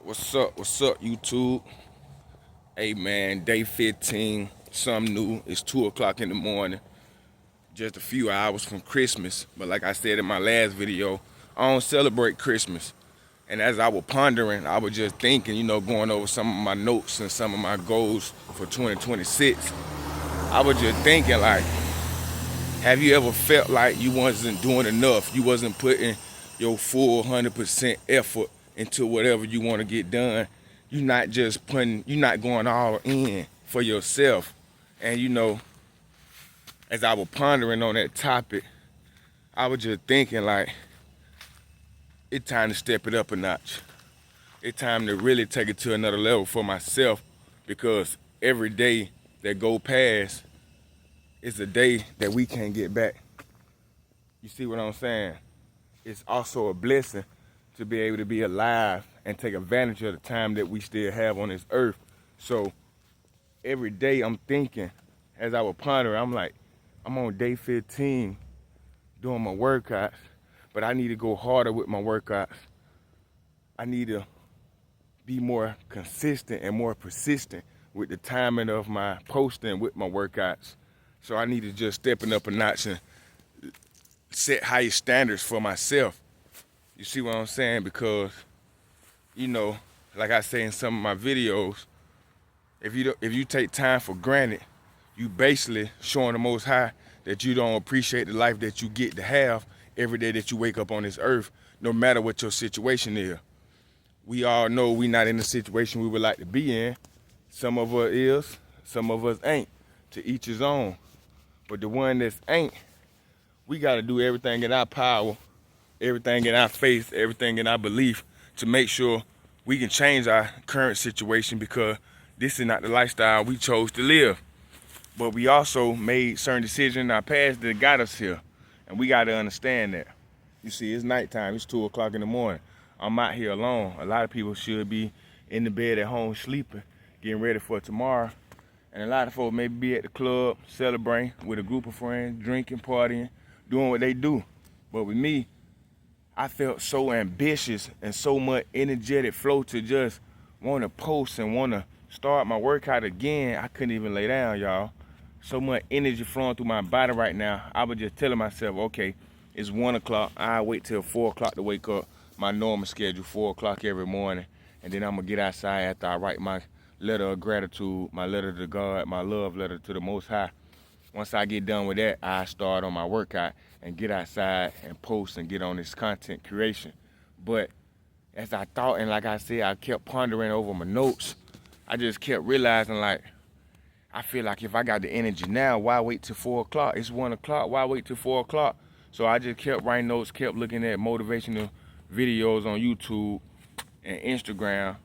What's up, YouTube? Hey man, day 15, something new. It's 2 o'clock in the morning, just a few hours from Christmas. But like I said in my last video, I don't celebrate Christmas. And as I was pondering, I was just thinking, going over some of my notes and some of my goals for 2026. I was just thinking, like, have you ever felt like you wasn't doing enough? You wasn't putting your full 100% effort into whatever you want to get done. You're not going all in for yourself. And as I was pondering on that topic, I was just thinking, like, it's time to step it up a notch. It's time to really take it to another level for myself, because every day that go past is a day that we can't get back. You see what I'm saying? It's also a blessing to be able to be alive and take advantage of the time that we still have on this earth. So every day I'm thinking, as I was pondering, I'm like, I'm on day 15 doing my workouts, but I need to go harder with my workouts. I need to be more consistent and more persistent with the timing of my posting with my workouts. So I need to just stepping up a notch and set higher standards for myself. You see what I'm saying? Because, like I say in some of my videos, if you take time for granted, you basically showing the Most High that you don't appreciate the life that you get to have every day that you wake up on this earth, no matter what your situation is. We all know we not in the situation we would like to be in. Some of us is, some of us ain't. To each his own. But the one that ain't, we got to do everything in our power, everything in our faith, everything in our belief to make sure we can change our current situation, because this is not the lifestyle we chose to live. But we also made certain decisions in our past that got us here. And we got to understand that. You see, it's nighttime. It's 2 o'clock in the morning. I'm out here alone. A lot of people should be in the bed at home sleeping, getting ready for tomorrow. And a lot of folks maybe be at the club, celebrating with a group of friends, drinking, partying, doing what they do. But with me, I felt so ambitious and so much energetic flow to just want to post and want to start my workout again. I couldn't even lay down, y'all. So much energy flowing through my body right now. I was just telling myself, okay, it's 1 o'clock. I'll wait till 4 o'clock to wake up. My normal schedule, 4 o'clock every morning. And then I'm going to get outside after I write my letter of gratitude, my letter to God, my love letter to the Most High. Once I get done with that, I start on my workout and get outside and post and get on this content creation. But as I thought, and like I said, I kept pondering over my notes, I just kept realizing, like, I feel like if I got the energy now, why wait till 4 o'clock? It's 1 o'clock, why wait till 4 o'clock? So I just kept writing notes, kept looking at motivational videos on YouTube and Instagram,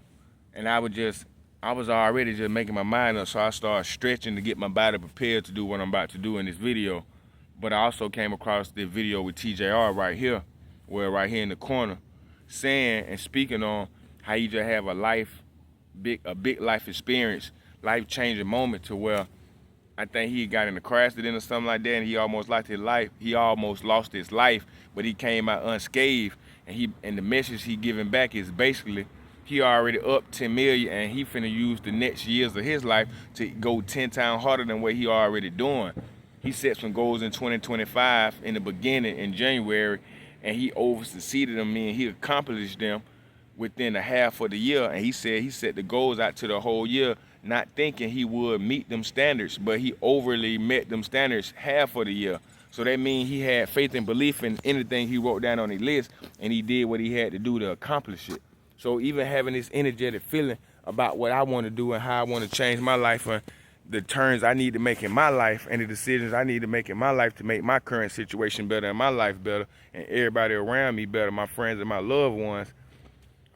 and I was already just making my mind up, so I started stretching to get my body prepared to do what I'm about to do in this video. But I also came across the video with TJR right here, right here in the corner, saying and speaking on how you just have a big life experience, life-changing moment, to where I think he got in a car accident or something like that, and he almost lost his life. He almost lost his life, but he came out unscathed. And the message he giving back is basically, he already up 10 million, and he finna use the next years of his life to go 10 times harder than what he already doing. He set some goals in 2025 in the beginning in January, and he over-succeeded them, meaning he accomplished them within a half of the year. And he said he set the goals out to the whole year, not thinking he would meet them standards, but he overly met them standards half of the year. So that means he had faith and belief in anything he wrote down on his list, and he did what he had to do to accomplish it. So even having this energetic feeling about what I want to do and how I want to change my life, and the turns I need to make in my life and the decisions I need to make in my life to make my current situation better and my life better and everybody around me better, my friends and my loved ones,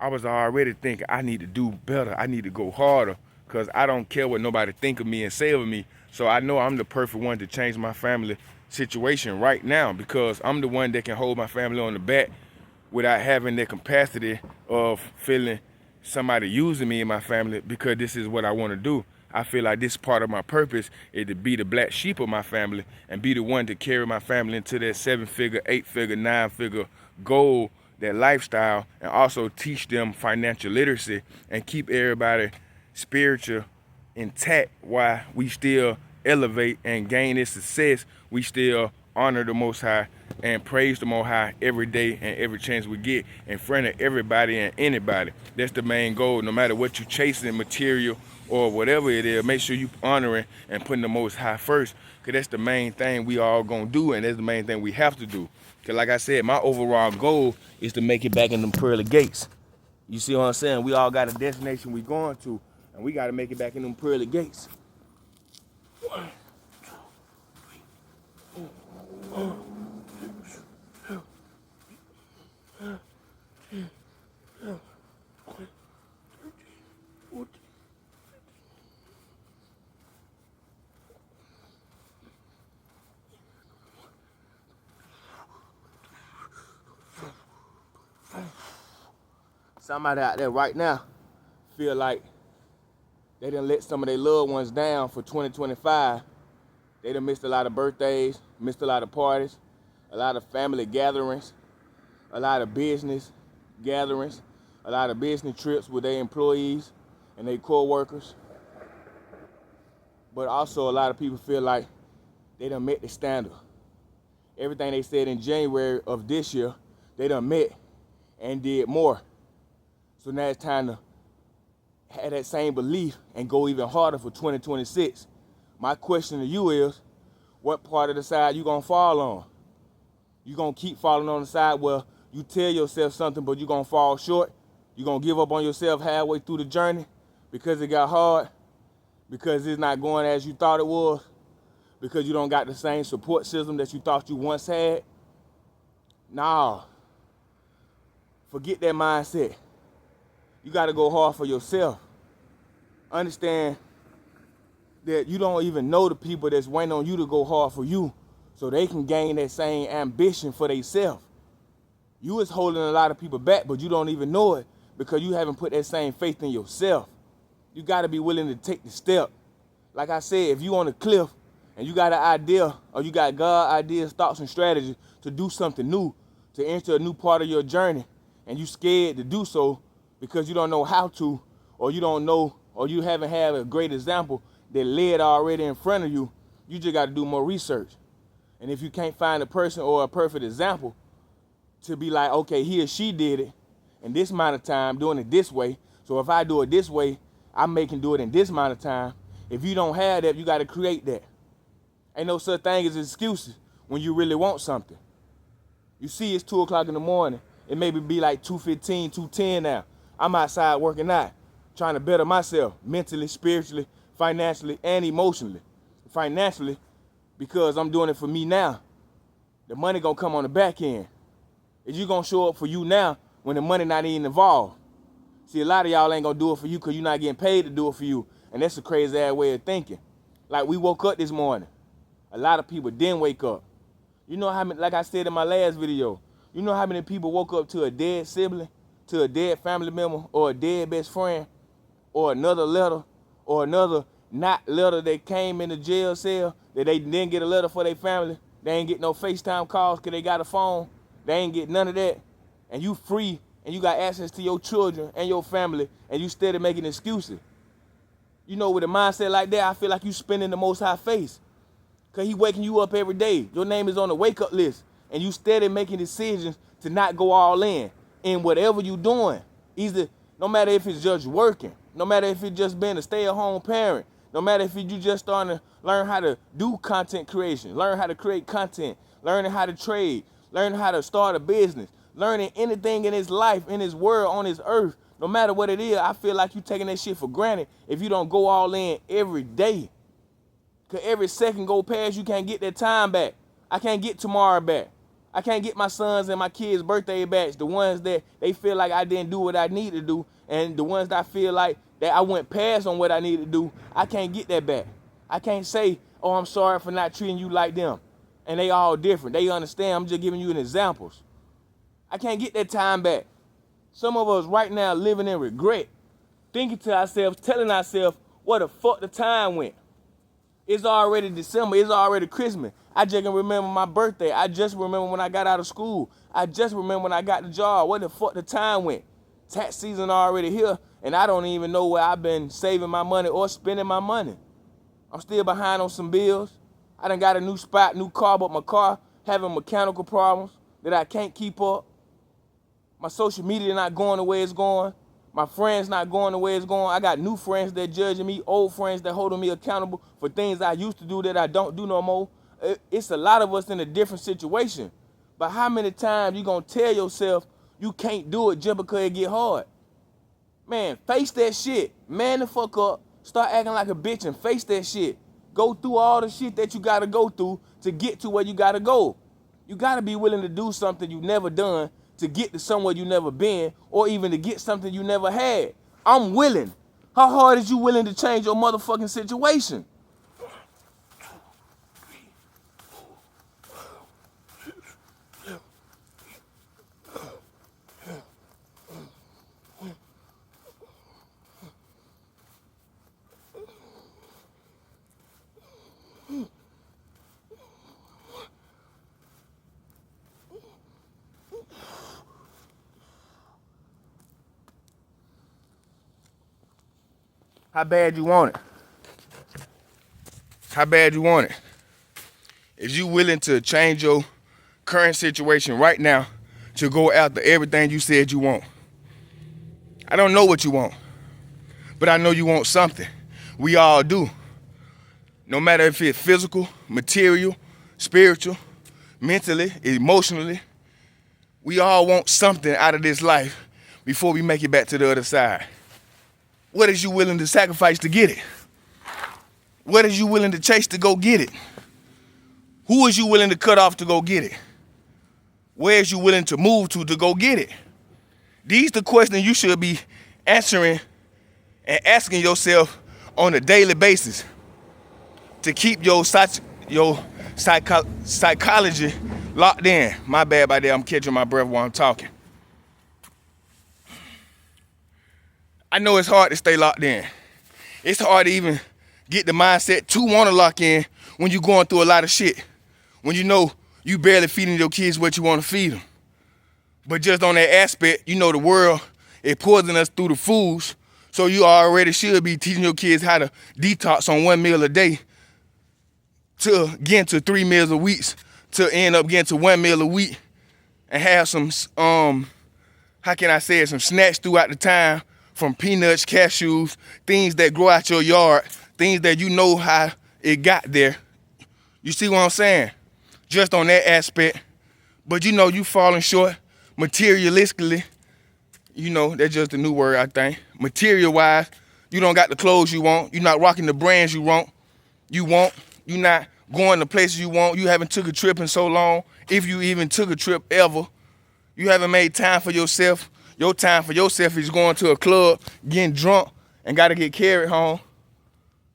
I was already thinking I need to do better. I need to go harder, because I don't care what nobody think of me and say of me. So I know I'm the perfect one to change my family situation right now, because I'm the one that can hold my family on the back without having the capacity of feeling somebody using me in my family, because this is what I want to do. I feel like this part of my purpose is to be the black sheep of my family and be the one to carry my family into that 7-figure, 8-figure, 9-figure goal that lifestyle, and also teach them financial literacy and keep everybody spiritual intact while we still elevate and gain this success. We still honor the Most High and praise the Most High every day and every chance we get in front of everybody and anybody. That's the main goal. No matter what you chasing, material or whatever it is, make sure you honoring and putting the Most High first, because that's the main thing we all gonna do, and that's the main thing we have to do. Because like I said, my overall goal is to make it back in them pearly gates. You see what I'm saying? We all got a destination we going to, and we got to make it back in them pearly gates. Somebody out there right now feel like they done let some of their loved ones down for 2025. They done missed a lot of birthdays, missed a lot of parties, a lot of family gatherings, a lot of business gatherings, a lot of business trips with their employees and their co-workers. But also a lot of people feel like they done met the standard. Everything they said in January of this year, they done met and did more. So now it's time to have that same belief and go even harder for 2026. My question to you is, what part of the side you gonna fall on? You gonna keep falling on the side where you tell yourself something but you gonna fall short? You gonna give up on yourself halfway through the journey because it got hard? Because it's not going as you thought it was? Because you don't got the same support system that you thought you once had? Nah. Forget that mindset. You got to go hard for yourself. Understand that you don't even know the people that's waiting on you to go hard for you so they can gain that same ambition for themselves. You is holding a lot of people back, but you don't even know it because you haven't put that same faith in yourself. You got to be willing to take the step. Like I said, if you on a cliff and you got an idea or you got God ideas, thoughts, and strategies to do something new, to enter a new part of your journey, and you scared to do so, because you don't know how to, or you don't know, or you haven't had a great example that led already in front of you, you just got to do more research. And if you can't find a person or a perfect example to be like, okay, he or she did it in this amount of time, doing it this way, so if I do it this way, I can do it in this amount of time. If you don't have that, you got to create that. Ain't no such thing as excuses when you really want something. You see, it's 2 o'clock in the morning. It maybe be like 2:15, 2:10 now. I'm outside working out, trying to better myself mentally, spiritually, financially, and emotionally. Financially, because I'm doing it for me now. The money gonna come on the back end. Is you gonna show up for you now when the money not even involved? See, a lot of y'all ain't gonna do it for you because you're not getting paid to do it for you. And that's a crazy ass way of thinking. Like we woke up this morning. A lot of people didn't wake up. You know how many, like I said in my last video, you know how many people woke up to a dead sibling, to a dead family member, or a dead best friend, or another letter, or another not letter that came in the jail cell that they didn't get a letter for their family. They ain't get no FaceTime calls because they got a phone. They ain't get none of that. And you free and you got access to your children and your family and you steady making excuses. You know, with a mindset like that, I feel like you spinning the Most High face. Because he waking you up every day. Your name is on the wake up list. And you steady making decisions to not go all in whatever you doing. Either, no matter if it's just working, no matter if it's just being a stay-at-home parent, no matter if you just starting to learn how to do content creation, learn how to create content, learning how to trade, learning how to start a business, learning anything in his life, in his world, on his earth, no matter what it is, I feel like you taking that shit for granted if you don't go all in every day. Because every second go past, you can't get that time back. I can't get tomorrow back. I can't get my sons and my kids' birthday back. The ones that they feel like I didn't do what I need to do, and the ones that I feel like that I went past on what I needed to do, I can't get that back. I can't say, oh, I'm sorry for not treating you like them. And they all different. They understand. I'm just giving you an examples. I can't get that time back. Some of us right now living in regret, thinking to ourselves, telling ourselves, what the fuck the time went. It's already December. It's already Christmas. I just can remember my birthday. I just remember when I got out of school. I just remember when I got the job. Where the fuck the time went? Tax season already here, and I don't even know where I've been saving my money or spending my money. I'm still behind on some bills. I done got a new spot, new car, but my car having mechanical problems that I can't keep up. My social media not going the way it's going. My friends not going the way it's going. I got new friends that judging me, old friends that holding me accountable for things I used to do that I don't do no more. It's a lot of us in a different situation. But how many times you gonna tell yourself you can't do it just because it get hard? Man, face that shit. Man the fuck up. Start acting like a bitch and face that shit. Go through all the shit that you gotta go through to get to where you gotta go. You gotta be willing to do something you never done to get to somewhere you never been, or even to get something you never had. I'm willing. How hard is you willing to change your motherfucking situation? How bad you want it? How bad you want it? Is you willing to change your current situation right now to go after everything you said you want? I don't know what you want, but I know you want something. We all do. No matter if it's physical, material, spiritual, mentally, emotionally, we all want something out of this life before we make it back to the other side. What is you willing to sacrifice to get it? What is you willing to chase to go get it? Who is you willing to cut off to go get it? Where is you willing to move to go get it? These the questions you should be answering and asking yourself on a daily basis to keep your psychology locked in. My bad about that, I'm catching my breath while I'm talking. I know it's hard to stay locked in. It's hard to even get the mindset to want to lock in when you're going through a lot of shit. When you know you barely feeding your kids what you want to feed them. But just on that aspect, you know the world is poisoning us through the foods, so you already should be teaching your kids how to detox on 1 meal a day to get to 3 meals a week, to end up getting to 1 meal a week and have some, how can I say it, some snacks throughout the time, from peanuts, cashews, things that grow out your yard, things that you know how it got there. You see what I'm saying? Just on that aspect. But you know you falling short materialistically. You know, that's just a new word, I think. Material-wise, you don't got the clothes you want. You're not rocking the brands you want. You're not going to places you want. You haven't took a trip in so long. If you even took a trip ever. You haven't made time for yourself. Your time for yourself is going to a club, getting drunk, and got to get carried home.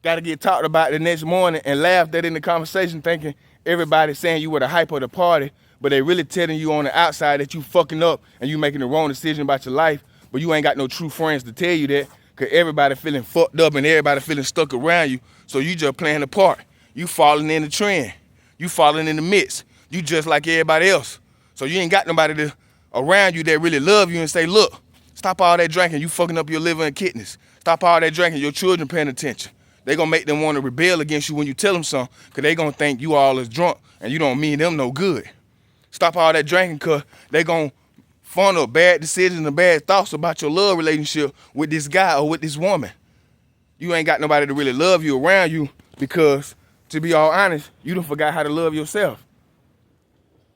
Got to get talked about the next morning and laughed at in the conversation thinking everybody's saying you were the hype of the party, but they really telling you on the outside that you fucking up and you making the wrong decision about your life, but you ain't got no true friends to tell you that because everybody feeling fucked up and everybody feeling stuck around you, so you just playing a part. You falling in the trend. You falling in the midst. You just like everybody else. So you ain't got nobody around you that really love you and say, look, stop all that drinking. You fucking up your liver and kidneys. Stop all that drinking. Your children paying attention. They gonna make them want to rebel against you when you tell them something because they gonna think you all is drunk and you don't mean them no good. Stop all that drinking because they gonna funnel bad decisions and bad thoughts about your love relationship with this guy or with this woman. You ain't got nobody to really love you around you because, to be all honest, you done forgot how to love yourself.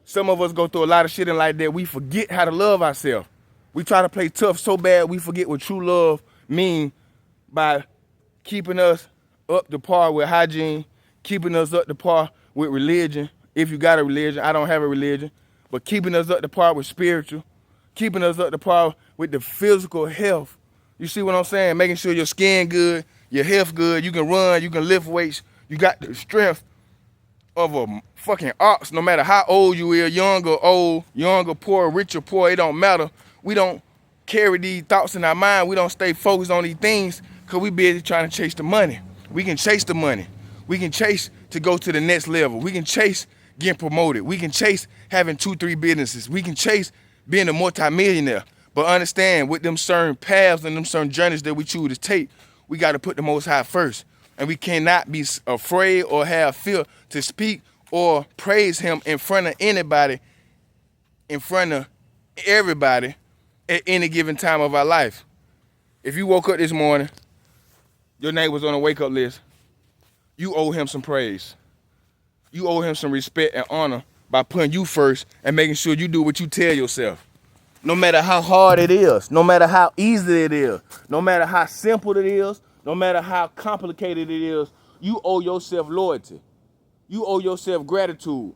Some of us go through a lot of shit in life that we forget how to love ourselves. We try to play tough so bad we forget what true love means by keeping us up to par with hygiene, keeping us up to par with religion. If you got a religion, I don't have a religion, but keeping us up to par with spiritual, keeping us up to par with the physical health. You see what I'm saying? Making sure your skin good, your health good, you can run, you can lift weights, you got the strength of a fucking ox, no matter how old you are, young or old, young or poor, rich or poor, it don't matter. We don't carry these thoughts in our mind. We don't stay focused on these things because we busy trying to chase the money. We can chase the money. We can chase to go to the next level. We can chase getting promoted. We can chase having 2-3 businesses. We can chase being a multimillionaire. But understand, with them certain paths and them certain journeys that we choose to take, we got to put the Most High first. And we cannot be afraid or have fear to speak or praise him in front of anybody, in front of everybody at any given time of our life. If you woke up this morning, your name was on a wake-up list, you owe him some praise. You owe him some respect and honor by putting you first and making sure you do what you tell yourself. No matter how hard it is, no matter how easy it is, no matter how simple it is, no matter how complicated it is, you owe yourself loyalty. You owe yourself gratitude.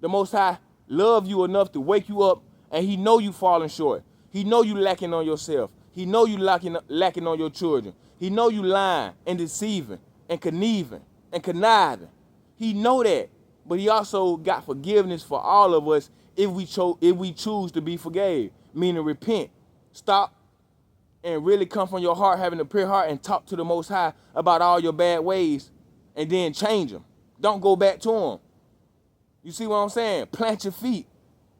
The Most High love you enough to wake you up, and he know you falling short. He know you lacking on yourself. He know you lacking on your children. He know you lying and deceiving and conniving. He know that, but he also got forgiveness for all of us if we choose to be forgave, meaning repent, stop, and really come from your heart, having a pure heart, and talk to the Most High about all your bad ways, and then change them. Don't go back to him. You see what I'm saying? Plant your feet,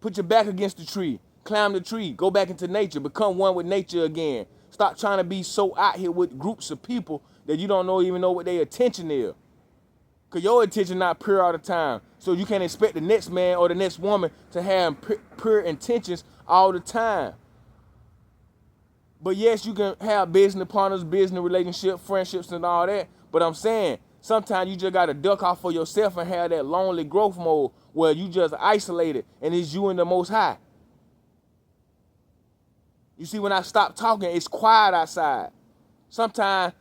put your back against the tree, climb the tree, go back into nature, become one with nature again. Stop trying to be so out here with groups of people that you don't even know what their attention is. Because your attention not pure all the time. So you can't expect the next man or the next woman to have pure intentions all the time. But yes, you can have business partners, business relationship, friendships, and all that. But I'm saying, sometimes you just got to duck off for yourself and have that lonely growth mode where you just isolated and it's you and the Most High. You see, when I stop talking, it's quiet outside. Sometimes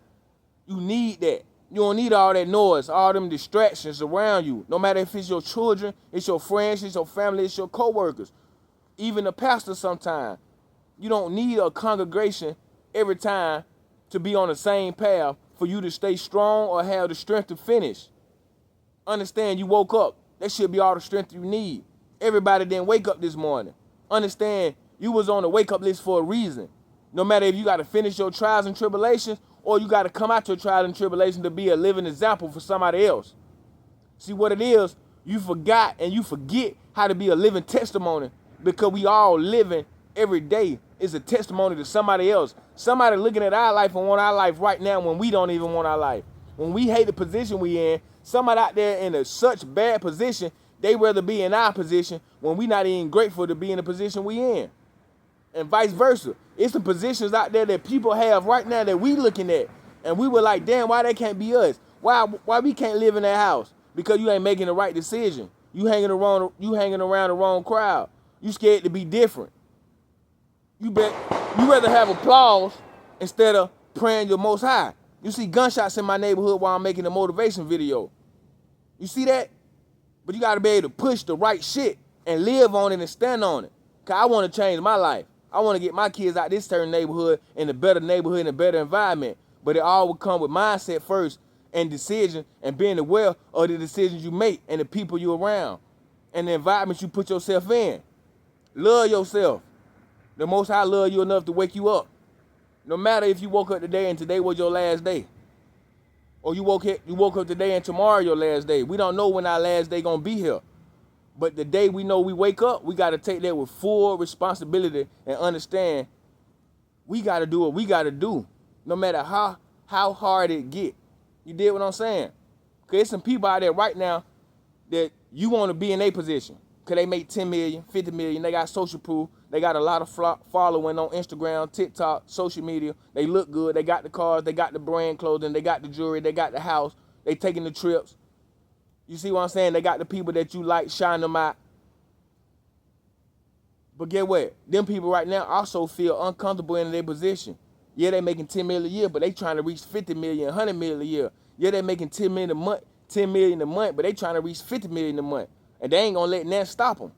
you need that. You don't need all that noise, all them distractions around you. No matter if it's your children, it's your friends, it's your family, it's your co-workers. Even the pastor sometimes. You don't need a congregation every time to be on the same path for you to stay strong or have the strength to finish. Understand, you woke up. That should be all the strength you need. Everybody didn't wake up this morning. Understand, you was on the wake-up list for a reason. No matter if you got to finish your trials and tribulations or you got to come out your trials and tribulations to be a living example for somebody else. See what it is? You forgot and you forget how to be a living testimony because we all living every day is a testimony to somebody else. Somebody looking at our life and want our life right now when we don't even want our life. When we hate the position we in, somebody out there in a such bad position, they rather be in our position when we not even grateful to be in the position we in. And vice versa. It's the positions out there that people have right now that we looking at. And we were like, damn, why they can't be us? Why we can't live in that house? Because you ain't making the right decision. You hanging around the wrong crowd. You scared to be different. You rather have applause instead of praying your Most High. You see gunshots in my neighborhood while I'm making a motivation video. You see that? But you got to be able to push the right shit and live on it and stand on it. Because I want to change my life. I want to get my kids out this certain neighborhood in a better neighborhood and a better environment. But it all will come with mindset first and decision and being aware of the decisions you make and the people you're around and the environment you put yourself in. Love yourself. The Most High love you enough to wake you up. No matter if you woke up today and today was your last day. Or you woke up today and tomorrow your last day. We don't know when our last day gonna be here. But the day we know we wake up, we gotta take that with full responsibility and understand we gotta do what we gotta do. No matter how hard it get. You did what I'm saying? Cause there's some people out there right now that you wanna be in their position. Cause they make 10 million, 50 million, they got social proof. They got a lot of following on Instagram, TikTok, social media. They look good. They got the cars. They got the brand clothing. They got the jewelry. They got the house. They taking the trips. You see what I'm saying? They got the people that you like, shine them out. But get what? Them people right now also feel uncomfortable in their position. Yeah, they making 10 million a year, but they trying to reach 50 million, 100 million a year. Yeah, they making 10 million a month, but they trying to reach 50 million a month. And they ain't gonna let that stop them.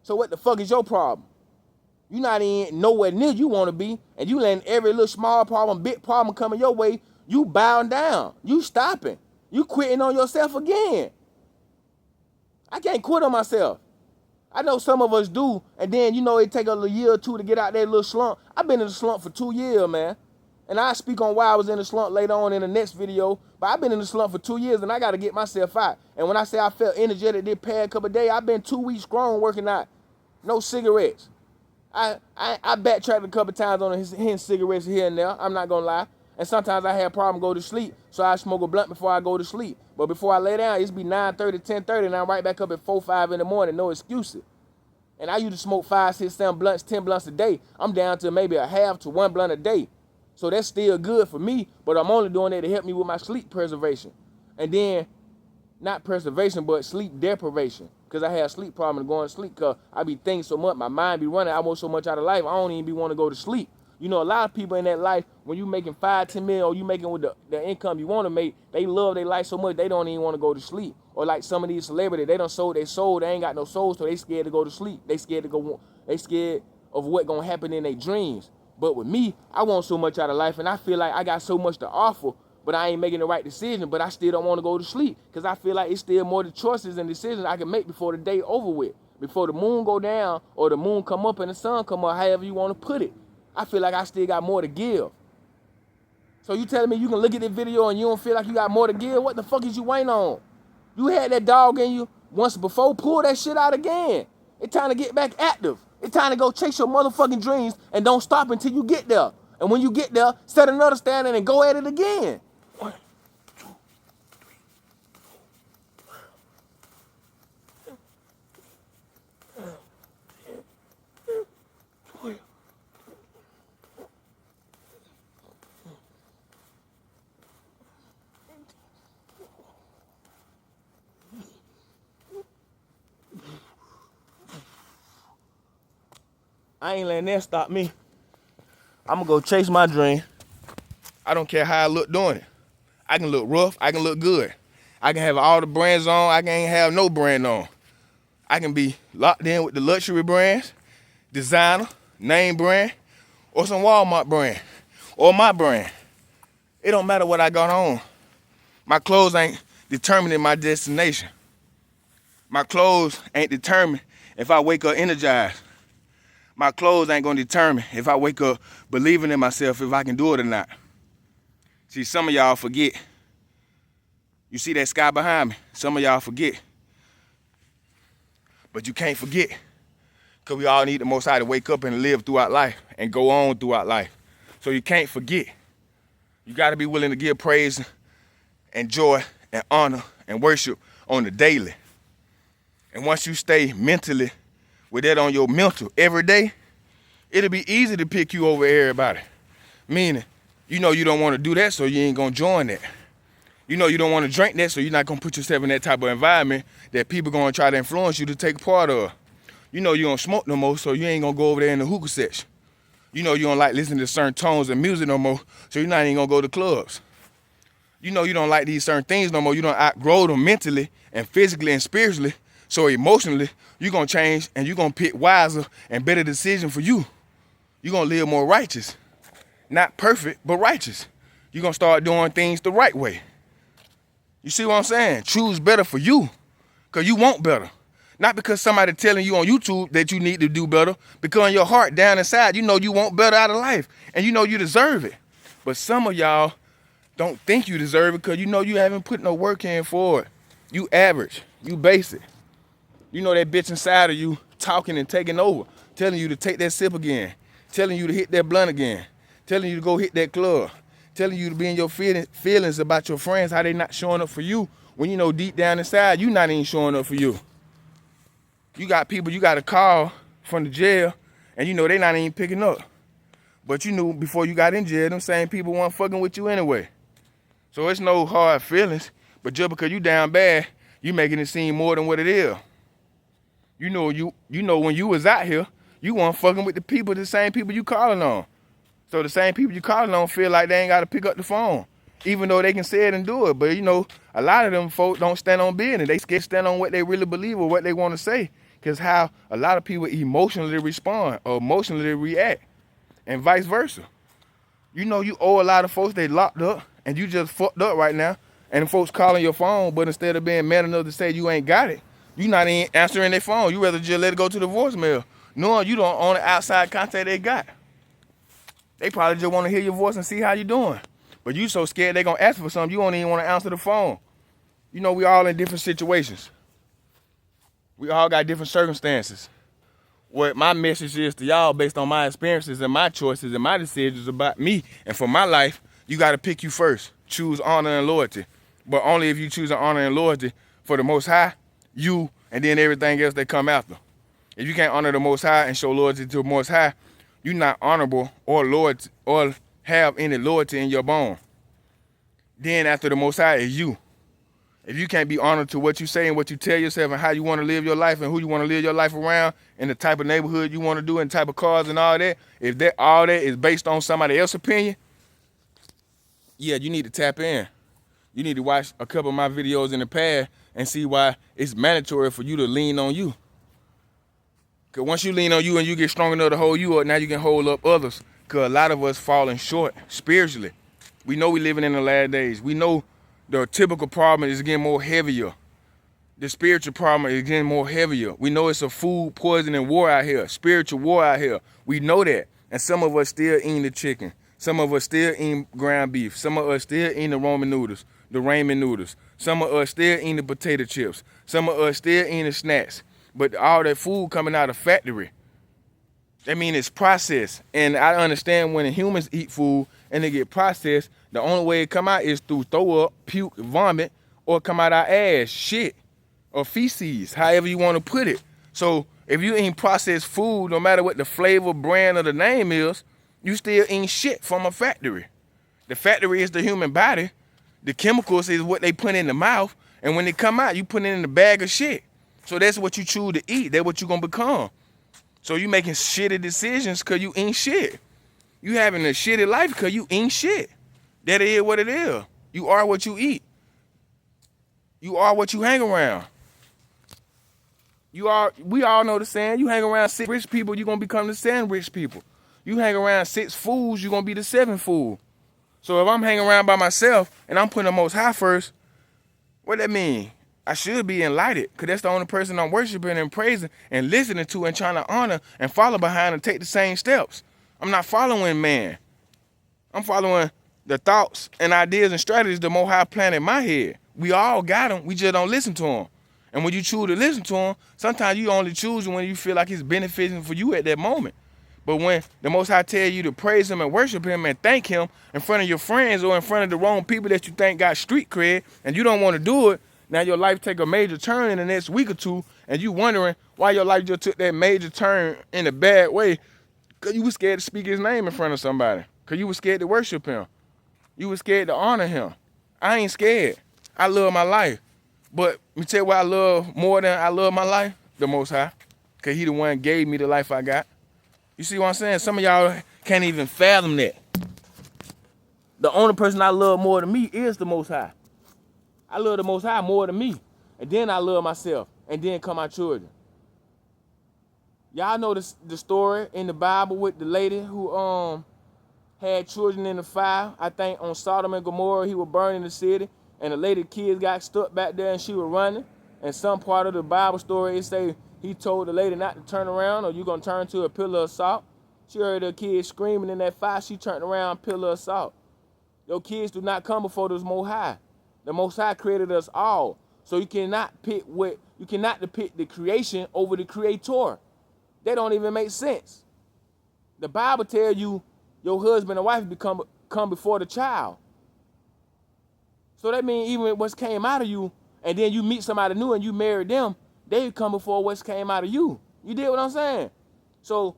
So what the fuck is your problem? You not even nowhere near you want to be, and you letting every little small problem, big problem coming your way, you bowing down. You stopping. You quitting on yourself again. I can't quit on myself. I know some of us do, and then, it take a year or two to get out that little slump. I've been in the slump for 2 years, man. And I'll speak on why I was in the slump later on in the next video. But I've been in the slump for 2 years, and I got to get myself out. And when I say I felt energetic this past couple of days, I've been 2 weeks strong working out. No cigarettes. I backtracked a couple times on hitting cigarettes here and there. I'm not going to lie. And sometimes I had problem go to sleep, so I smoke a blunt before I go to sleep. But before I lay down, it's be 9:30, 10:30, and I'm right back up at 4, 5 in the morning. No excuses. And I used to smoke 5, 6, 7 blunts, 10 blunts a day. I'm down to maybe a half to 1 blunt a day. So that's still good for me, but I'm only doing it to help me with my sleep preservation. And then, not preservation, but sleep deprivation. Because I have sleep problems going to sleep because I be thinking so much, my mind be running, I want so much out of life, I don't even be want to go to sleep. You know, a lot of people in that life, when you making 5, 10 million, or you making with the income you want to make, they love their life so much, they don't even want to go to sleep. Or like some of these celebrities, they done sold their soul, they ain't got no soul, so they scared to go to sleep. They scared of what gonna happen in their dreams. But with me, I want so much out of life, and I feel like I got so much to offer, but I ain't making the right decision, but I still don't want to go to sleep, because I feel like it's still more the choices and decisions I can make before the day over with. Before the moon go down, or the moon come up and the sun come up, however you want to put it. I feel like I still got more to give. So you telling me you can look at this video and you don't feel like you got more to give? What the fuck is you waiting on? You had that dog in you once before, pull that shit out again. It's time to get back active. It's time to go chase your motherfucking dreams and don't stop until you get there. And when you get there, set another standard and go at it again. 1, 2, 3, 4. I ain't letting that stop me. I'm gonna go chase my dream. I don't care how I look doing it. I can look rough, I can look good. I can have all the brands on, I can't have no brand on. I can be locked in with the luxury brands, designer, name brand, or some Walmart brand, or my brand. It don't matter what I got on. My clothes ain't determining my destination. My clothes ain't determined if I wake up energized. My clothes ain't gonna determine if I wake up believing in myself, if I can do it or not. See, some of y'all forget. You see that sky behind me? Some of y'all forget. But you can't forget, because we all need the Most High to wake up and live throughout life and go on throughout life. So you can't forget. You gotta be willing to give praise and joy and honor and worship on the daily. And once you stay mentally with that on your mental every day, it'll be easy to pick you over everybody. Meaning, you know you don't want to do that, so you ain't gonna join that. You know you don't want to drink that, so you're not gonna put yourself in that type of environment that people gonna try to influence you to take part of. You know you don't smoke no more, so you ain't gonna go over there in the hookah section. You know you don't like listening to certain tones of music no more, so you're not even gonna go to clubs. You know you don't like these certain things no more, you don't outgrow them mentally and physically and spiritually, so emotionally, you're gonna change and you're gonna pick wiser and better decisions for you. You're gonna live more righteous. Not perfect, but righteous. You're gonna start doing things the right way. You see what I'm saying? Choose better for you, because you want better. Not because somebody telling you on YouTube that you need to do better, because in your heart, down inside, you know you want better out of life, and you know you deserve it. But some of y'all don't think you deserve it because you know you haven't put no work in for it. You average, you basic. You know that bitch inside of you talking and taking over, telling you to take that sip again, telling you to hit that blunt again, telling you to go hit that club, telling you to be in your feelings about your friends, how they not showing up for you, when you know deep down inside you not even showing up for you. You got people you got to call from the jail, and you know they not even picking up. But you knew before you got in jail, them same people weren't fucking with you anyway. So it's no hard feelings, but just because you down bad, you making it seem more than what it is. You know when you was out here, you weren't fucking with the same people you calling on. So the same people you calling on feel like they ain't got to pick up the phone, even though they can say it and do it. But you know, a lot of them folks don't stand on business. They scared to stand on what they really believe or what they want to say, because how a lot of people emotionally respond or emotionally react, and vice versa. You know you owe a lot of folks they locked up, and you just fucked up right now, and the folks calling your phone, but instead of being man enough to say you ain't got it, you not even answering their phone. You rather just let it go to the voicemail, knowing you don't own the outside contact they got. They probably just want to hear your voice and see how you doing. But you so scared they gonna ask for something, you don't even want to answer the phone. You know, we all in different situations. We all got different circumstances. What my message is to y'all, based on my experiences and my choices and my decisions about me and for my life, you got to pick you first. Choose honor and loyalty. But only if you choose honor and loyalty for the Most High, you, and then everything else that come after. If you can't honor the Most High and show loyalty to the Most High, you're not honorable or loyalty or have any loyalty in your bone. Then after the Most High is you. If you can't be honored to what you say and what you tell yourself and how you want to live your life and who you want to live your life around and the type of neighborhood you want to do and type of cars and all that, if that all that is based on somebody else's opinion, yeah, you need to tap in. You need to watch a couple of my videos in the past and see why it's mandatory for you to lean on you. Because once you lean on you and you get strong enough to hold you up, now you can hold up others. Because a lot of us falling short spiritually. We know we living in the last days. We know the typical problem is getting more heavier. The spiritual problem is getting more heavier. We know it's a food poisoning war out here, spiritual war out here. We know that. And some of us still eating the chicken. Some of us still eating ground beef. Some of us still eating the ramen noodles, the ramen noodles. Some of us still eating the potato chips. Some of us still eating the snacks. But all that food coming out of factory, that means it's processed. And I understand when humans eat food and they get processed, the only way it come out is through throw up, puke, vomit, or come out our ass, shit, or feces, however you want to put it. So if you eat processed food, no matter what the flavor, brand, or the name is, you still eating shit from a factory. The factory is the human body. The chemicals is what they put in the mouth. And when they come out, you put it in the bag of shit. So that's what you choose to eat. That's what you're going to become. So you making shitty decisions because you ain't shit. You having a shitty life because you ain't shit. That is what it is. You are what you eat. You are what you hang around. We all know the saying, you hang around 6 rich people, you're going to become the 7 rich people. You hang around 6 fools, you're going to be the 7th fool. So if I'm hanging around by myself and I'm putting the Most High first, what that mean? I should be enlightened because that's the only person I'm worshiping and praising and listening to and trying to honor and follow behind and take the same steps. I'm not following man. I'm following the thoughts and ideas and strategies the Most High planted in my head. We all got them. We just don't listen to them. And when you choose to listen to them, sometimes you only choose when you feel like it's benefiting for you at that moment. But when the Most High tell you to praise him and worship him and thank him in front of your friends or in front of the wrong people that you think got street cred and you don't want to do it, now your life take a major turn in the next week or two and you wondering why your life just took that major turn in a bad way because you was scared to speak his name in front of somebody, because you was scared to worship him. You was scared to honor him. I ain't scared. I love my life. But me tell you what I love more than I love my life? The Most High. Because he the one gave me the life I got. You see what I'm saying? Some of y'all can't even fathom that. The only person I love more than me is the Most High. I love the Most High more than me. And then I love myself. And then come my children. Y'all know the story in the Bible with the lady who had children in the fire. I think on Sodom and Gomorrah, he was burning the city. And the lady kids got stuck back there and she was running. And some part of the Bible story, it say he told the lady not to turn around or you going to turn to a pillar of salt. She heard her kids screaming in that fire. She turned around, pillar of salt. Your kids do not come before the Most High. The Most High created us all. So you cannot depict the creation over the creator. That don't even make sense. The Bible tells you your husband and wife come before the child. So that means even what's came out of you, and then you meet somebody new and you marry them, they come before what's came out of you. You did what I'm saying? So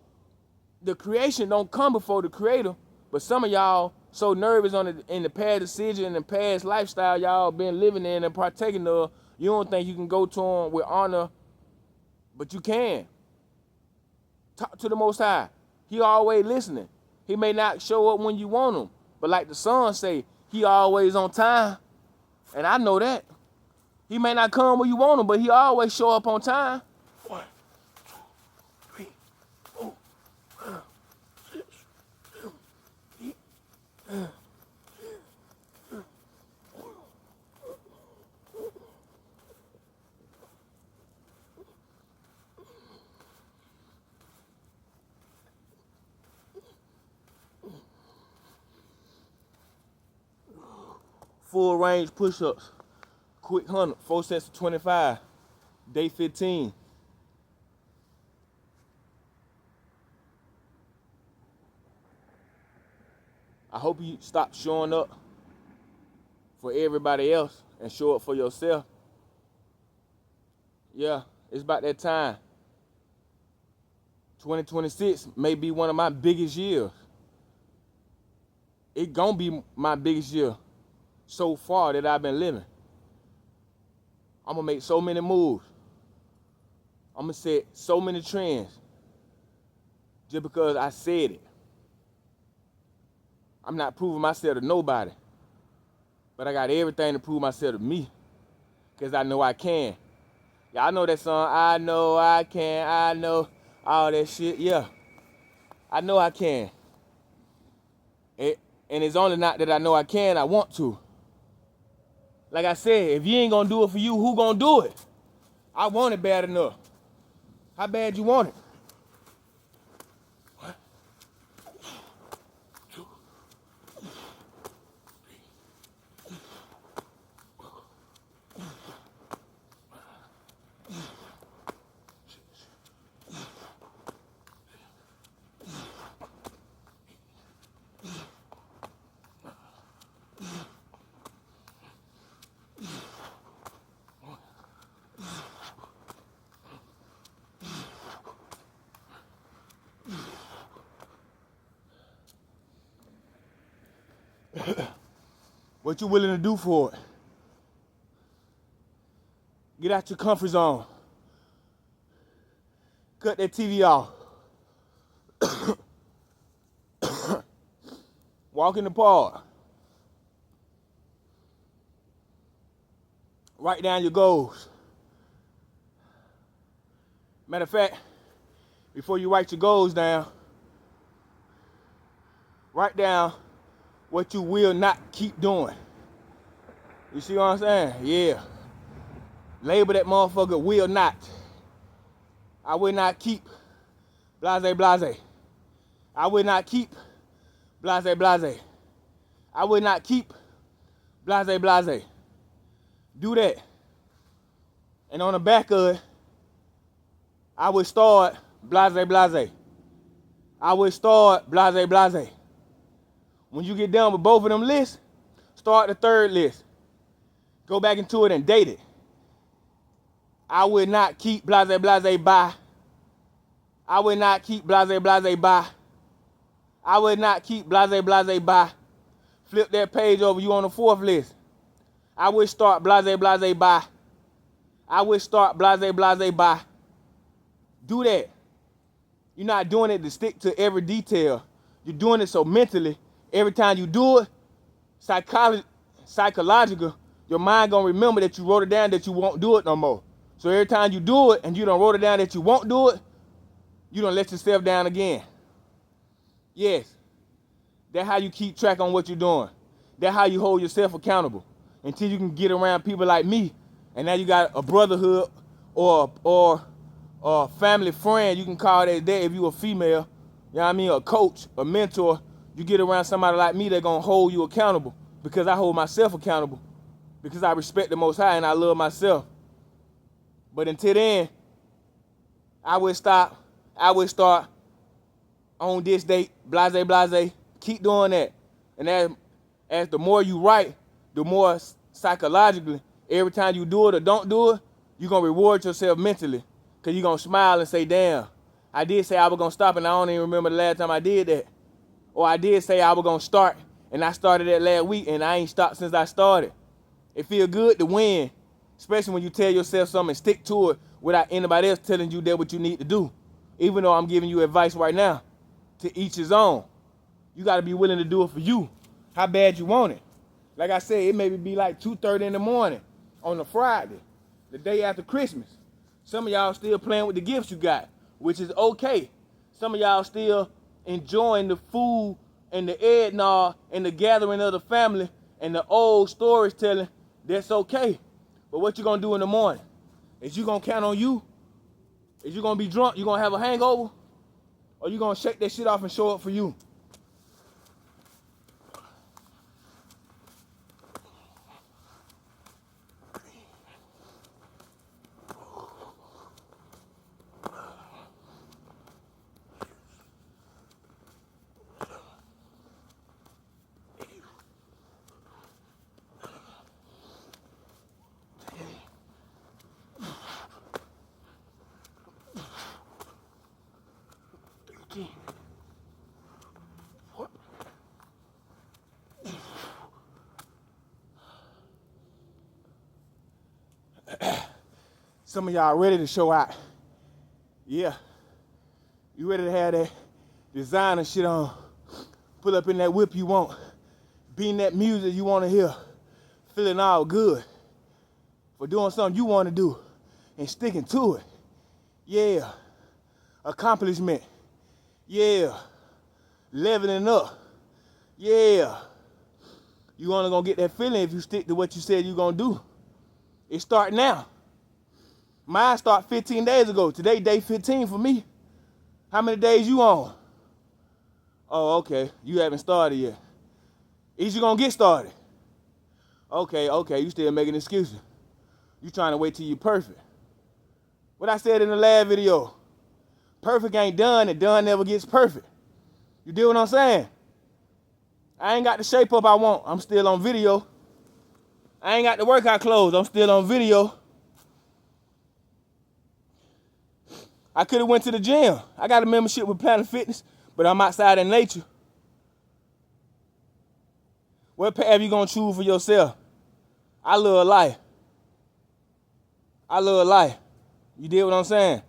the creation don't come before the creator, but some of y'all so nervous in the past decision and the past lifestyle y'all been living in and partaking of, you don't think you can go to him with honor, but you can. Talk to the Most High. He always listening. He may not show up when you want him, but like the song say, he always on time. And I know that. He may not come when you want him, but he always show up on time. 1, 2, 3, 4, 5, 6, 7, 8. full range push-ups. Quick 100, 4 sets of 25. Day 15. I hope you stop showing up for everybody else and show up for yourself. Yeah, it's about that time. 2026 may be one of my biggest years. It gonna be my biggest year so far that I've been living. I'm gonna make so many moves. I'm gonna set so many trends just because I said it. I'm not proving myself to nobody, but I got everything to prove myself to me, because I know I can. Y'all know that song, I know I can, I know all that shit, yeah. I know I can. And it's only not that I know I can, I want to. Like I said, if you ain't gonna do it for you, who gonna do it? I want it bad enough. How bad you want it? What you willing to do for it? Get out your comfort zone. Cut that TV off. Walk in the park. Write down your goals. Matter of fact, before you write your goals down, write down what you will not keep doing. You see what I'm saying? Yeah. Label that motherfucker will not. I will not keep blase blase. I will not keep blase blase. I will not keep blase blase. Do that. And on the back of it, I will start blase blase. I will start blase blase. When you get done with both of them lists, start the third list. Go back into it and date it. I will not keep blase blase by. I will not keep blase blase by. I will not keep blase blase by. Flip that page over, you on the fourth list. I will start blase blase by. I will start blase blase by. Do that. You're not doing it to stick to every detail. You're doing it so mentally, every time you do it, psychological, your mind gonna remember that you wrote it down that you won't do it no more. So every time you do it and you done wrote it down that you won't do it, you done let yourself down again. Yes. That's how you keep track on what you're doing. That's how you hold yourself accountable until you can get around people like me. And now you got a brotherhood or a family friend, you can call that day if you a female, you know what I mean, a coach, a mentor. You get around somebody like me, they're going to hold you accountable because I hold myself accountable because I respect the Most High and I love myself. But until then, I will start on this date, blase, blase. Keep doing that. And as the more you write, the more psychologically, every time you do it or don't do it, you're going to reward yourself mentally because you're going to smile and say, damn, I did say I was going to stop and I don't even remember the last time I did that. Or I did say I was going to start and I started that last week and I ain't stopped since I started. It feel good to win, especially when you tell yourself something and stick to it without anybody else telling you that what you need to do. Even though I'm giving you advice right now, to each his own. You got to be willing to do it for you. How bad you want it. Like I said, it may be like 2:30 in the morning on a Friday, the day after Christmas. Some of y'all still playing with the gifts you got, which is okay. Some of y'all still enjoying the food and the eggnog and the gathering of the family and the old stories telling. That's okay. But what you gonna do in the morning? Is you gonna count on you? Is you gonna be drunk? You gonna have a hangover? Or you gonna shake that shit off and show up for you? Some of y'all ready to show out. Yeah. You ready to have that designer shit on. Pull up in that whip you want. Being that music you want to hear. Feeling all good. For doing something you want to do. And sticking to it. Yeah. Accomplishment. Yeah. Leveling up. Yeah. You only gonna get that feeling if you stick to what you said you gonna do. It start now. Mine start 15 days ago. Today, day 15 for me. How many days you on? Oh, okay. You haven't started yet. Is you gonna get started? Okay. You still making excuses. You trying to wait till you perfect. What I said in the last video. Perfect ain't done and done never gets perfect. You deal what I'm saying? I ain't got the shape up I want. I'm still on video. I ain't got the workout clothes. I'm still on video. I could have went to the gym. I got a membership with Planet Fitness, but I'm outside in nature. What path you gonna choose for yourself? I love life. I love life. You deal what I'm saying?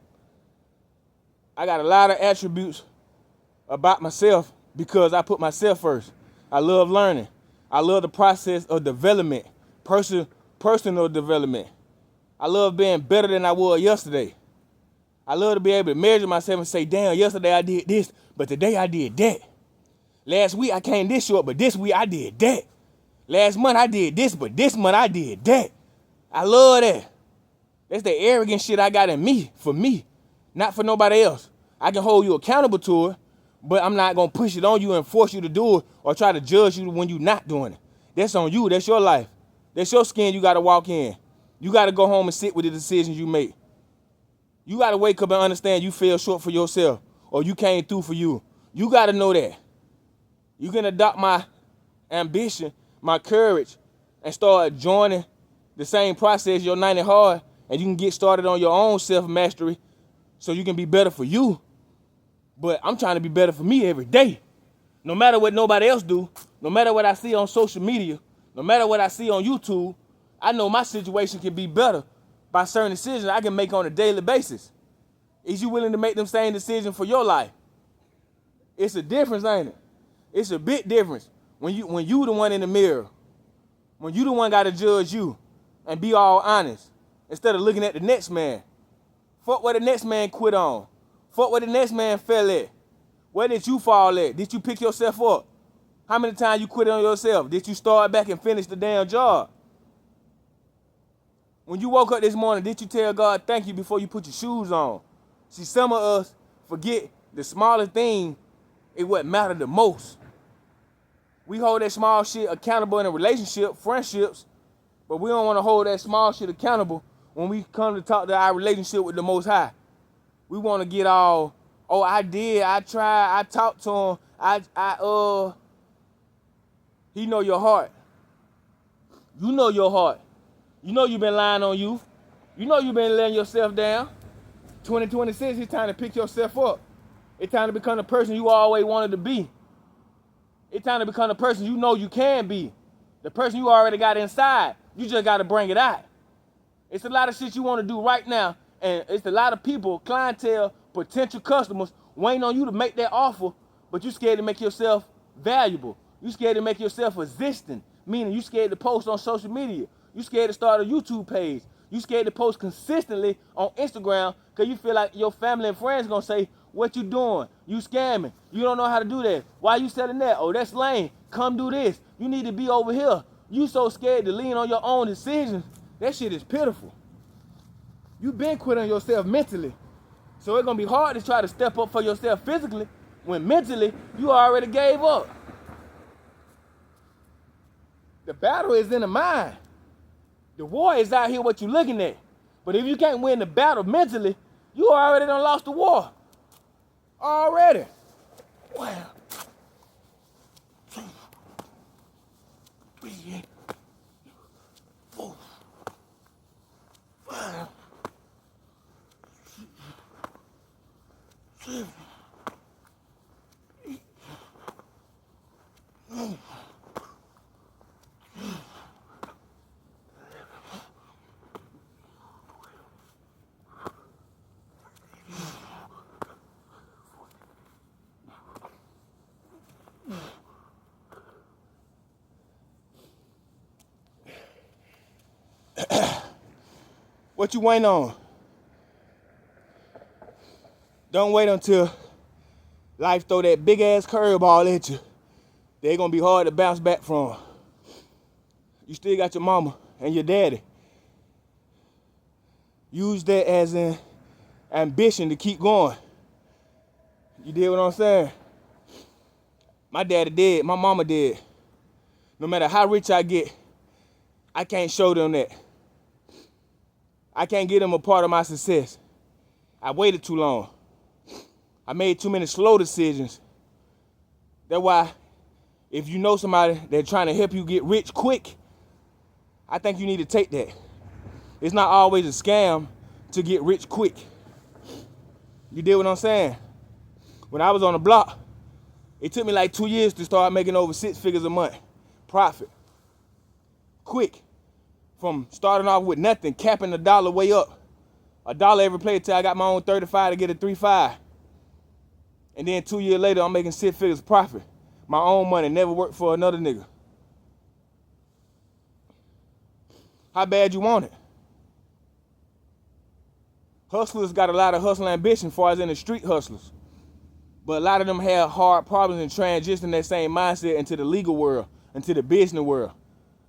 I got a lot of attributes about myself because I put myself first. I love learning. I love the process of development, personal development. I love being better than I was yesterday. I love to be able to measure myself and say, damn, yesterday I did this, but today I did that. Last week I came this short, but this week I did that. Last month I did this, but this month I did that. I love that. That's the arrogant shit I got in me, for me, not for nobody else. I can hold you accountable to it, but I'm not going to push it on you and force you to do it or try to judge you when you're not doing it. That's on you. That's your life. That's your skin you got to walk in. You got to go home and sit with the decisions you make. You got to wake up and understand you fell short for yourself or you came through for you. You got to know that. You can adopt my ambition, my courage, and start joining the same process, your 90 hard, and you can get started on your own self-mastery so you can be better for you. But I'm trying to be better for me every day. No matter what nobody else do, no matter what I see on social media, no matter what I see on YouTube, I know my situation can be better by certain decisions I can make on a daily basis. Is you willing to make them same decisions for your life? It's a difference, ain't it? It's a big difference when you the one in the mirror, when you the one got to judge you and be all honest instead of looking at the next man. Fuck what the next man quit on. Fuck what the next man fell at. Where did you fall at? Did you pick yourself up? How many times you quit on yourself? Did you start back and finish the damn job? When you woke up this morning, did you tell God thank you before you put your shoes on? See, some of us forget the smallest thing is what matters the most. We hold that small shit accountable in a relationship, friendships, but we don't want to hold that small shit accountable when we come to talk to our relationship with the Most High. We want to get all, oh, I did, I tried, I talked to him, he know your heart. You know your heart. You know you've been lying on you. You know you've been letting yourself down. 2026, it's time to pick yourself up. It's time to become the person you always wanted to be. It's time to become the person you know you can be. The person you already got inside. You just got to bring it out. It's a lot of shit you want to do right now, and it's a lot of people, clientele, potential customers waiting on you to make that offer, but you scared to make yourself valuable. You scared to make yourself existing, meaning you scared to post on social media. You scared to start a YouTube page. You scared to post consistently on Instagram because you feel like your family and friends going to say, what you doing? You scamming. You don't know how to do that. Why you selling that? Oh, that's lame. Come do this. You need to be over here. You so scared to lean on your own decisions. That shit is pitiful. You been quitting yourself mentally. So it's going to be hard to try to step up for yourself physically when mentally you already gave up. The battle is in the mind. The war is out here what you looking at. But if you can't win the battle mentally, you already done lost the war. Already. Wow. 2, 3, 4, 5, 6, 7, What you waiting on? Don't wait until life throw that big ass curveball at you. They're gonna be hard to bounce back from. You still got your mama and your daddy. Use that as an ambition to keep going. You did what I'm saying? My daddy did, my mama did. No matter how rich I get, I can't show them that. I can't get them a part of my success. I waited too long. I made too many slow decisions. That's why if you know somebody that's trying to help you get rich quick, I think you need to take that. It's not always a scam to get rich quick. You did what I'm saying? When I was on the block, it took me like 2 years to start making over 6 figures a month. Profit. Quick. From starting off with nothing, capping the dollar way up. $1 every play till I got my own 35 to get a 3.5. And then 2 years later, I'm making 6 figures profit. My own money, never worked for another nigga. How bad you want it? Hustlers got a lot of hustle ambition as far as in the street hustlers. But a lot of them have hard problems in transitioning that same mindset into the legal world, into the business world.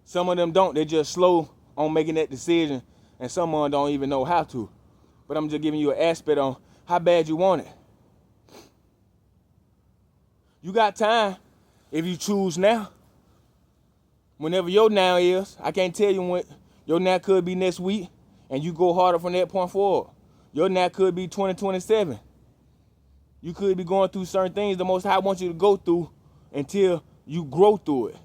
Some of them don't. They're just slow on making that decision, and some of them don't even know how to. But I'm just giving you an aspect on how bad you want it. You got time if you choose now. Whenever your now is, I can't tell you when your now could be next week, and you go harder from that point forward. Your now could be 2027. You could be going through certain things the Most High wants you to go through until you grow through it.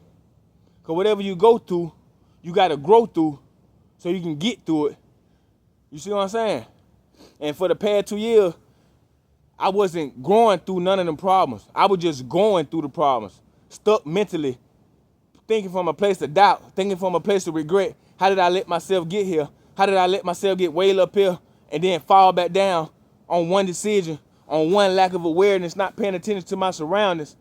Because whatever you go through, you got to grow through so you can get through it. You see what I'm saying? And for the past 2 years, I wasn't growing through none of them problems. I was just going through the problems, stuck mentally, thinking from a place of doubt, thinking from a place of regret. How did I let myself get here? How did I let myself get way up here and then fall back down on one decision, on one lack of awareness, not paying attention to my surroundings?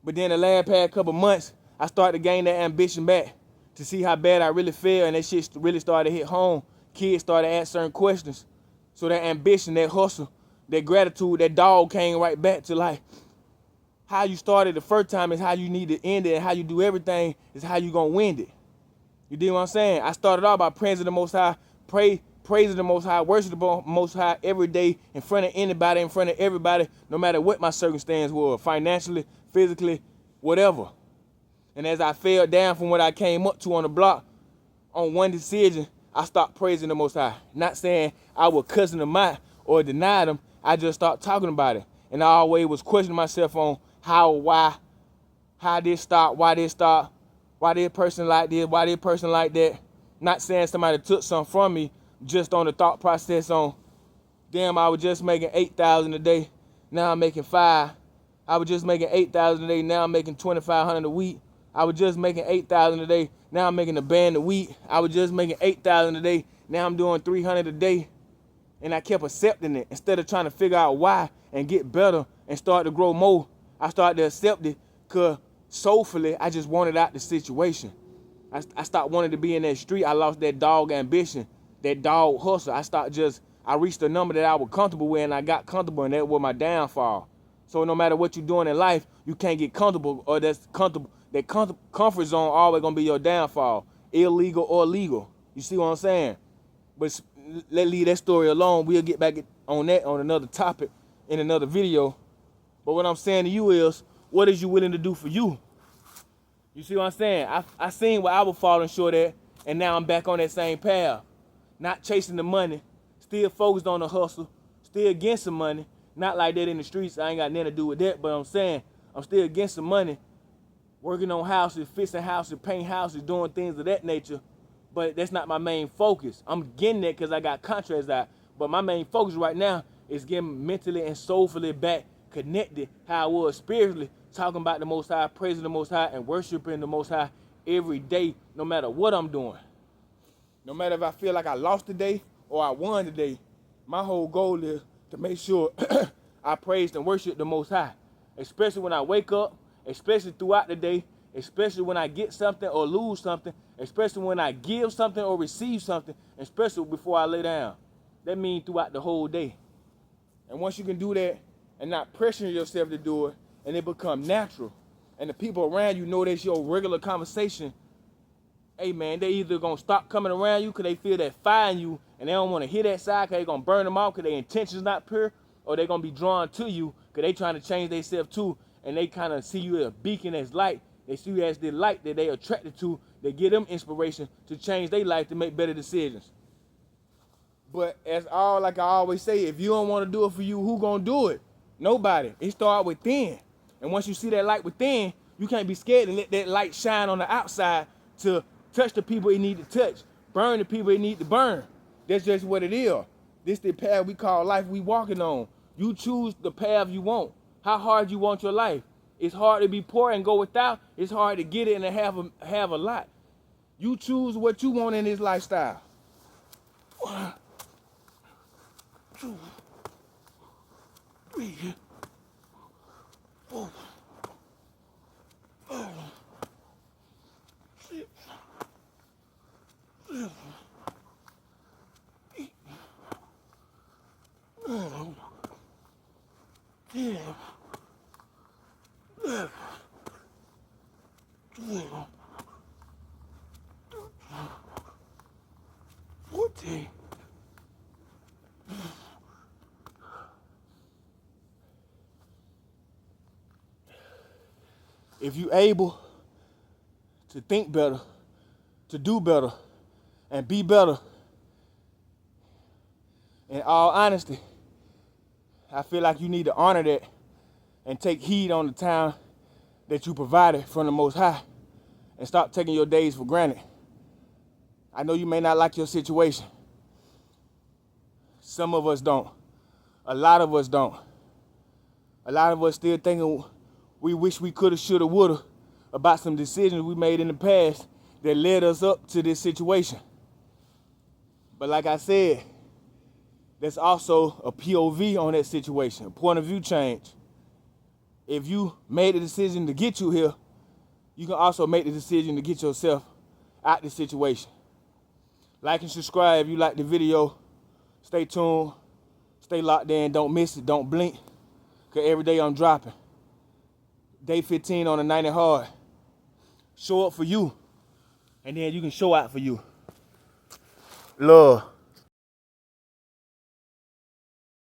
But then the last past couple months, I started to gain that ambition back to see how bad I really feel, and that shit really started to hit home. Kids started to ask certain questions. So that ambition, that hustle, that gratitude, that dog came right back to life. How you started the first time is how you need to end it, and how you do everything is how you gonna win it. You dig what I'm saying? I started off by praising the Most High, praising the Most High, worshiping the Most High every day in front of anybody, in front of everybody, no matter what my circumstance was, financially, physically, whatever. And as I fell down from what I came up to on the block, on one decision, I stopped praising the Most High. Not saying I was cussing them out or denied them. I just started talking about it. And I always was questioning myself on how this start, why this start, why this person like this, why this person like that. Not saying somebody took something from me, just on the thought process on, damn, I was just making $8,000 a day, now I'm making $5,000. I was just making $8,000 a day, now I'm making $2,500 a week. I was just making $8,000 a day, now I'm making a band a week. I was just making $8,000 a day, now I'm doing $300 a day. And I kept accepting it instead of trying to figure out why and get better and start to grow more. I started to accept it because soulfully I just wanted out the situation. I stopped wanting to be in that street. I lost that dog ambition, that dog hustle. I reached a number that I was comfortable with, and I got comfortable, and that was my downfall. So no matter what you're doing in life, you can't get comfortable, or that comfort zone always gonna be your downfall, illegal or legal. You see what I'm saying? But let's leave that story alone. We'll get back on that on another topic in another video. But what I'm saying to you is, what is you willing to do for you? You see what I'm saying? I seen where I was falling short at, and now I'm back on that same path. Not chasing the money, still focused on the hustle, still against the money. Not like that in the streets. I ain't got nothing to do with that, but I'm saying I'm still against the money, working on houses, fixing houses, painting houses, doing things of that nature. But that's not my main focus. I'm getting there because I got contracts out. But my main focus right now is getting mentally and soulfully back connected how I was spiritually, talking about the Most High, praising the Most High, and worshiping the Most High every day, no matter what I'm doing. No matter if I feel like I lost today or I won today, my whole goal is to make sure I praise and worship the Most High, especially when I wake up, especially throughout the day, especially when I get something or lose something, especially when I give something or receive something, especially before I lay down. That means throughout the whole day. And once you can do that and not pressuring yourself to do it, and it become natural, and the people around you know that's your regular conversation, hey man, they either gonna stop coming around you because they feel that fire in you and they don't want to hear that side because they gonna burn them out because their intentions not pure, or they gonna be drawn to you because they trying to change themselves too, and they kind of see you as a beacon, as light. They see you as the light that they attracted to. They give them inspiration to change their life to make better decisions. But like I always say, if you don't want to do it for you, who gonna do it? Nobody. It start within. And once you see that light within, you can't be scared to let that light shine on the outside to touch the people it need to touch, burn the people it need to burn. That's just what it is. This the path we call life we walking on. You choose the path you want. How hard you want your life. It's hard to be poor and go without. It's hard to get it and have a lot. You choose what you want in this lifestyle. 1, 2, 3, 4, 5, 6, 7, 8, 9, 10, 11, 12, 13, 14. If you're able to think better, to do better, and be better, in all honesty, I feel like you need to honor that and take heed on the time that you provided from the Most High and stop taking your days for granted. I know you may not like your situation. Some of us don't. A lot of us don't. A lot of us still thinking we wish we coulda, shoulda, woulda about some decisions we made in the past that led us up to this situation. But like I said, there's also a POV on that situation, a point of view change. If you made a decision to get you here, you can also make the decision to get yourself out the situation. Like and subscribe if you like the video. Stay tuned. Stay locked in. Don't miss it. Don't blink. Because every day I'm dropping. Day 15 on the 90 hard. Show up for you. And then you can show out for you. Love.